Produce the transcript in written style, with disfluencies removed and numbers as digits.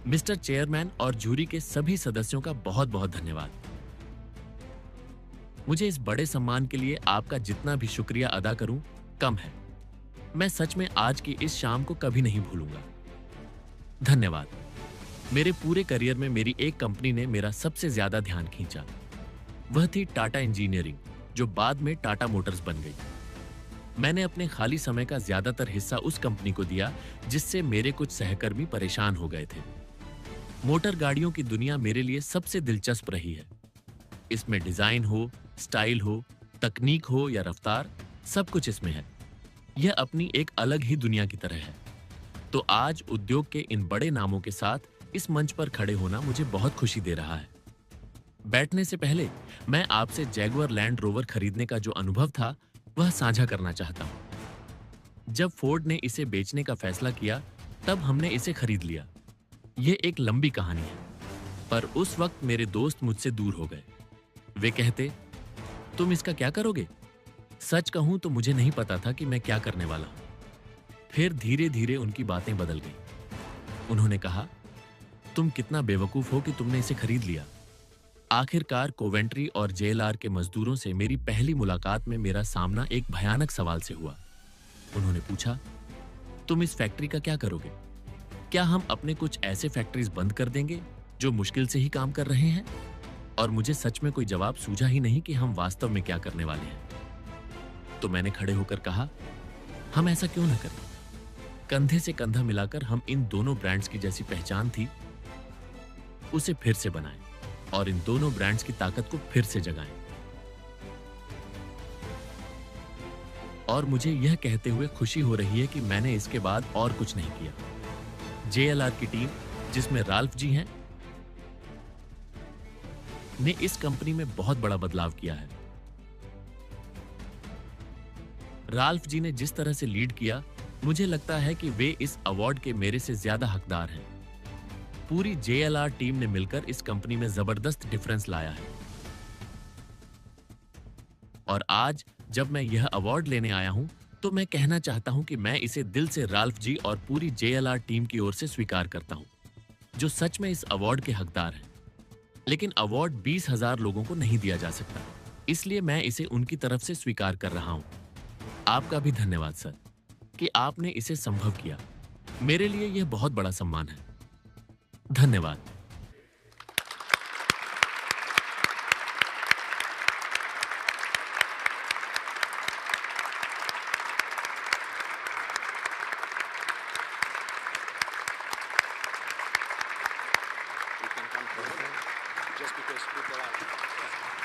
Mister chairman और jury के सभी सदस्यों का बहुत बहुत धन्यवाद। मुझे इस बड़े सम्मान के लिए आपका जितना भी शुक्रिया अदा करूं, कम है। मैं सच में आज की इस शाम को कभी नहीं भूलूंगा। धन्यवाद। मेरे पूरे करियर में मेरी एक कंपनी ने मेरा सबसे ज्यादा ध्यान खींचा। वह थी टाटा इंजीनियरिंग, जो बाद में टाटा मोटर्स बन गई। मैंने अपने खाली समय का ज्यादातर हिस्सा उस कंपनी को दिया जिससे मेरे कुछ सहकर्मी परेशान हो गए थे। मोटर गाड़ियों की दुनिया मेरे लिए सबसे दिलचस्प रही है। इसमें डिजाइन हो, स्टाइल हो, तकनीक हो या रफ्तार, सब कुछ इसमें है। यह अपनी एक अलग ही दुनिया की तरह है। तो आज उद्योग के इन बड़े नामों के साथ इस मंच पर खड़े होना मुझे बहुत खुशी दे रहा है। बैठने से पहले मैं आपसे जैगुआर लैंड रोवर खरीदने का जो अनुभव था, वह साझा करना चाहता हूं। जब फोर्ड ने इसे बेचने का फैसला किया, तब हमने इसे खरीद लिया। यह एक लंबी कहानी है, पर उस वक्त मेरे दोस्त मुझसे दूर हो गए। वे कहते, तुम इसका क्या करोगे? सच कहूं तो मुझे नहीं पता था कि मैं क्या करने वाला हूं। फिर धीरे धीरे उनकी बातें बदल गई। उन्होंने कहा, तुम कितना बेवकूफ हो कि तुमने इसे खरीद लिया। आखिरकार कोवेंट्री और जेएलआर के मजदूरों से मेरी पहली मुलाकात में मेरा सामना एक भयानक सवाल से हुआ। उन्होंने पूछा, तुम इस फैक्ट्री का क्या करोगे? क्या हम अपने कुछ ऐसे फैक्ट्रीज बंद कर देंगे जो मुश्किल से ही काम कर रहे हैं? और मुझे सच में कोई जवाब सूझा ही नहीं कि हम वास्तव में क्या करने वाले हैं। तो मैंने खड़े होकर कहा, हम ऐसा क्यों ना करें? कंधे से कंधा मिलाकर हम इन दोनों ब्रांड्स की जैसी पहचान थी, उसे फिर से बनाएं और इन दोनों ब्रांड्स की ताकत को फिर से जगाएं। और मुझे यह कहते हुए खुशी हो रही है कि मैंने इसके बाद और कुछ नहीं किया। जेएलआर की टीम, जिसमें राल्फ जी हैं, ने इस कंपनी में बहुत बड़ा बदलाव किया है। राल्फ जी ने जिस तरह से लीड किया, मुझे लगता है कि वे इस अवार्ड के मेरे से ज्यादा हकदार हैं। पूरी जेएलआर टीम ने मिलकर इस कंपनी में जबरदस्त डिफरेंस लाया है। और आज जब मैं यह अवार्ड लेने आया हूं, तो मैं कहना चाहता हूं कि मैं इसे दिल से राल्फ जी और पूरी जेएलआर टीम की ओर से स्वीकार करता हूं, जो सच में इस अवार्ड के हकदार हैं। लेकिन अवार्ड 20,000 लोगों को नहीं दिया जा सकता, इसलिए मैं इसे उनकी तरफ से स्वीकार कर रहा हूं। आपका भी धन्यवाद सर, कि आपने इसे संभव किया। मेरे लिए यह बहुत बड़ा सम्मान है। धन्यवाद। You can come closer, just because people are.